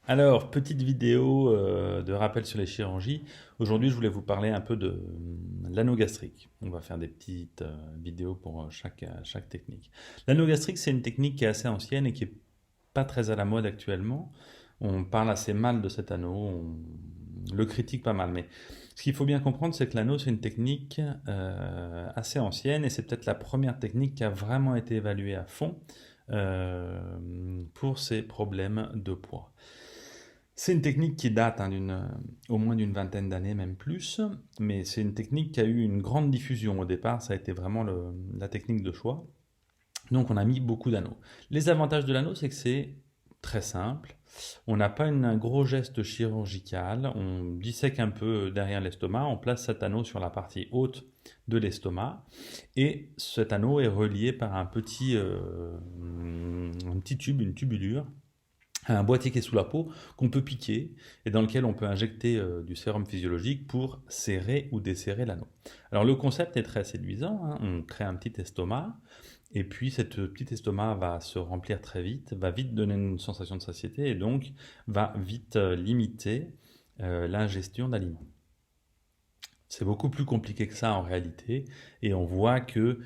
Alors, petite vidéo de rappel sur les chirurgies. Aujourd'hui, je voulais vous parler un peu de l'anneau gastrique. On va faire des petites vidéos pour chaque technique. L'anneau gastrique, c'est une technique qui est assez ancienne et qui est pas très à la mode actuellement. On parle assez mal de cet anneau, on le critique pas mal. Mais ce qu'il faut bien comprendre, c'est que l'anneau, c'est une technique assez ancienne et c'est peut-être la première technique qui a vraiment été évaluée à fond pour ces problèmes de poids. C'est une technique qui date au moins d'une vingtaine d'années, même plus, mais c'est une technique qui a eu une grande diffusion. Au départ, ça a été vraiment la technique de choix. Donc on a mis beaucoup d'anneaux. Les avantages de l'anneau, c'est que c'est très simple. On n'a pas un gros geste chirurgical, on dissèque un peu derrière l'estomac, on place cet anneau sur la partie haute de l'estomac, et cet anneau est relié par un petit tube, une tubulure, un boîtier qui est sous la peau qu'on peut piquer et dans lequel on peut injecter du sérum physiologique pour serrer ou desserrer l'anneau. Alors le concept est très séduisant, hein. On crée un petit estomac et puis cette petit estomac va se remplir très vite, va vite donner une sensation de satiété et donc va vite limiter l'ingestion d'aliments. C'est beaucoup plus compliqué que ça en réalité et on voit que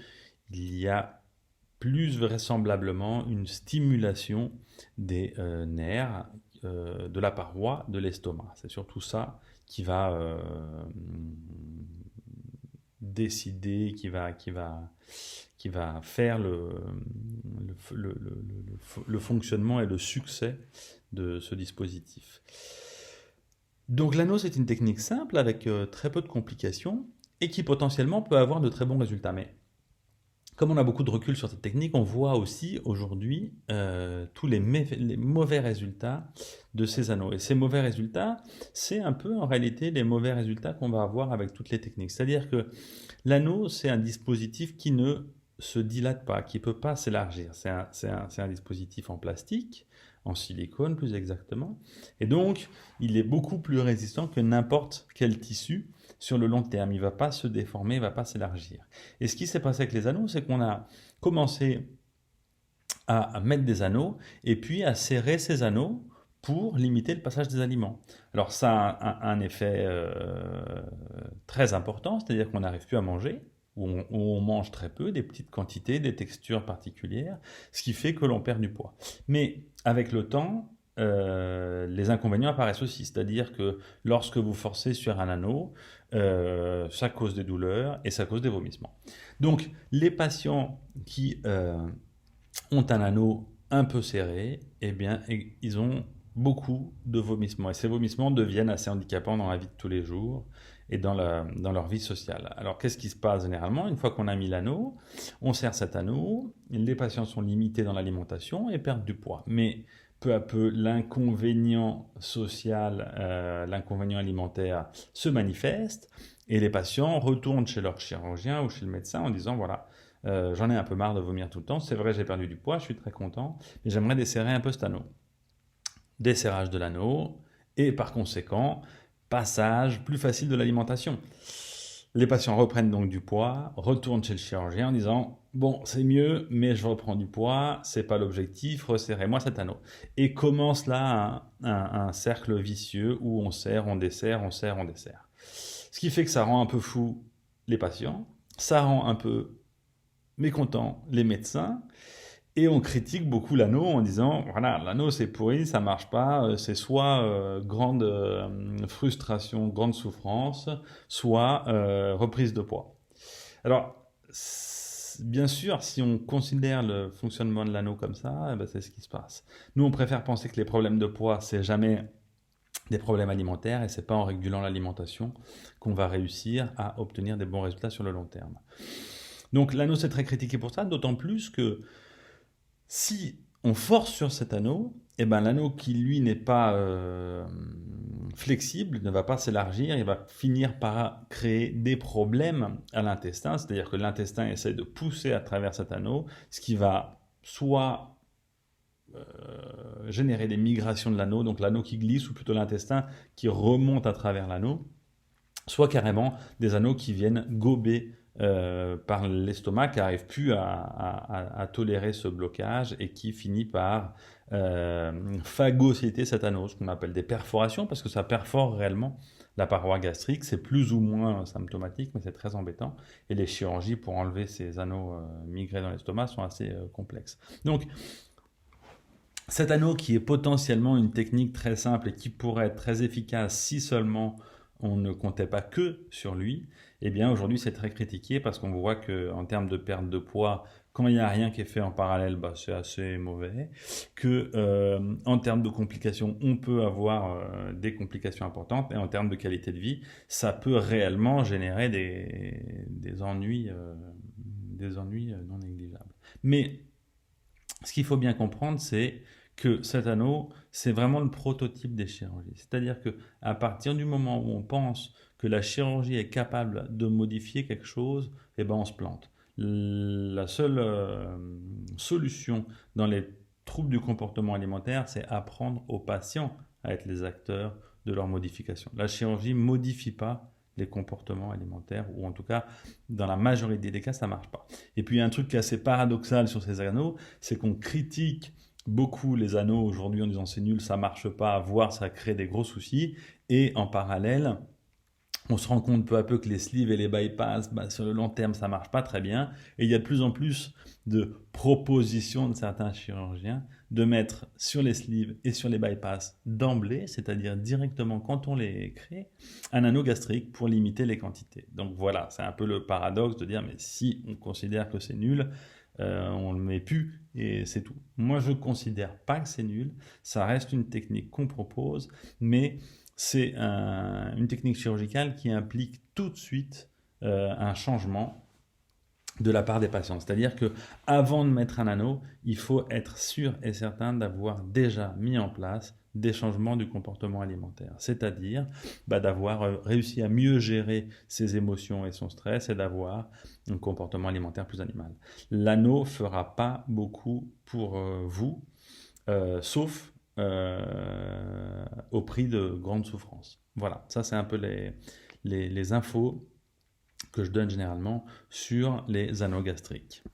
il y a plus vraisemblablement une stimulation des nerfs de la paroi de l'estomac. C'est surtout ça qui va décider, qui va faire le fonctionnement et le succès de ce dispositif. Donc l'anneau, c'est une technique simple avec très peu de complications et qui potentiellement peut avoir de très bons résultats. Mais comme on a beaucoup de recul sur cette technique, on voit aussi aujourd'hui tous les mauvais résultats de ces anneaux. Et ces mauvais résultats, c'est un peu en réalité les mauvais résultats qu'on va avoir avec toutes les techniques. C'est-à-dire que l'anneau, c'est un dispositif qui ne se dilate pas, qui ne peut pas s'élargir. C'est un dispositif en plastique, en silicone plus exactement. Et donc, il est beaucoup plus résistant que n'importe quel tissu sur le long terme. Il ne va pas se déformer, il ne va pas s'élargir. Et ce qui s'est passé avec les anneaux, c'est qu'on a commencé à mettre des anneaux et puis à serrer ces anneaux pour limiter le passage des aliments. Alors ça a un effet très important, c'est-à-dire qu'on n'arrive plus à manger, ou on mange très peu, des petites quantités, des textures particulières, ce qui fait que l'on perd du poids. Mais avec le temps, les inconvénients apparaissent aussi, c'est-à-dire que lorsque vous forcez sur un anneau, ça cause des douleurs et ça cause des vomissements. Donc les patients qui ont un anneau un peu serré, eh bien, ils ont beaucoup de vomissements. Et ces vomissements deviennent assez handicapants dans la vie de tous les jours et dans leur vie sociale. Alors, qu'est-ce qui se passe généralement? Une fois qu'on a mis l'anneau, on serre cet anneau, les patients sont limités dans l'alimentation et perdent du poids. Mais peu à peu, l'inconvénient social, l'inconvénient alimentaire se manifeste et les patients retournent chez leur chirurgien ou chez le médecin en disant, voilà, j'en ai un peu marre de vomir tout le temps. C'est vrai, j'ai perdu du poids, je suis très content, mais j'aimerais desserrer un peu cet anneau. Desserrage de l'anneau et par conséquent, passage plus facile de l'alimentation. Les patients reprennent donc du poids, retournent chez le chirurgien en disant bon, c'est mieux, mais je reprends du poids, c'est pas l'objectif, resserrez-moi cet anneau. Et commence là un cercle vicieux où on serre, on dessert, on serre, on dessert. Ce qui fait que ça rend un peu fou les patients, ça rend un peu mécontent les médecins, et on critique beaucoup l'anneau en disant voilà, l'anneau c'est pourri, ça marche pas, c'est soit grande frustration, grande souffrance, soit reprise de poids. Alors, bien sûr, si on considère le fonctionnement de l'anneau comme ça, eh ben, c'est ce qui se passe. Nous, on préfère penser que les problèmes de poids, c'est jamais des problèmes alimentaires et c'est pas en régulant l'alimentation qu'on va réussir à obtenir des bons résultats sur le long terme. Donc l'anneau c'est très critiqué pour ça, d'autant plus que si on force sur cet anneau, eh ben, l'anneau qui lui n'est pas flexible ne va pas s'élargir, il va finir par créer des problèmes à l'intestin, c'est-à-dire que l'intestin essaie de pousser à travers cet anneau, ce qui va soit générer des migrations de l'anneau, donc l'anneau qui glisse, ou plutôt l'intestin qui remonte à travers l'anneau, soit carrément des anneaux qui viennent gober par l'estomac qui n'arrive plus à tolérer ce blocage et qui finit par phagocyter cet anneau, ce qu'on appelle des perforations, parce que ça perfore réellement la paroi gastrique. C'est plus ou moins symptomatique, mais c'est très embêtant. Et les chirurgies pour enlever ces anneaux migrés dans l'estomac sont assez complexes. Donc, cet anneau qui est potentiellement une technique très simple et qui pourrait être très efficace si seulement on ne comptait pas que sur lui, eh bien aujourd'hui c'est très critiqué parce qu'on voit qu'en termes de perte de poids, quand il n'y a rien qui est fait en parallèle, bah, c'est assez mauvais. En termes de complications, on peut avoir des complications importantes et en termes de qualité de vie, ça peut réellement générer des ennuis non négligeables. Mais ce qu'il faut bien comprendre, c'est que cet anneau, c'est vraiment le prototype des chirurgies. C'est-à-dire que à partir du moment où on pense que la chirurgie est capable de modifier quelque chose, eh ben on se plante. La seule solution dans les troubles du comportement alimentaire, c'est apprendre aux patients à être les acteurs de leur modification. La chirurgie ne modifie pas les comportements alimentaires, ou en tout cas, dans la majorité des cas, ça ne marche pas. Et puis, il y a un truc qui est assez paradoxal sur ces anneaux, c'est qu'on critique beaucoup les anneaux aujourd'hui en disant c'est nul, ça marche pas, voire ça crée des gros soucis. Et en parallèle, on se rend compte peu à peu que les sleeves et les bypass, bah, sur le long terme, ça marche pas très bien. Et il y a de plus en plus de propositions de certains chirurgiens de mettre sur les sleeves et sur les bypass d'emblée, c'est-à-dire directement quand on les crée, un anneau gastrique pour limiter les quantités. Donc voilà, c'est un peu le paradoxe de dire mais si on considère que c'est nul, on le met plus et c'est tout. Moi, je considère pas que c'est nul. Ça reste une technique qu'on propose, mais c'est une technique chirurgicale qui implique tout de suite un changement de la part des patients. C'est-à-dire que avant de mettre un anneau, il faut être sûr et certain d'avoir déjà mis en place des changements du comportement alimentaire. C'est-à-dire d'avoir réussi à mieux gérer ses émotions et son stress et d'avoir un comportement alimentaire plus animal. L'anneau ne fera pas beaucoup pour vous, sauf au prix de grandes souffrances. Voilà, ça c'est un peu les infos que je donne généralement sur les anneaux gastriques.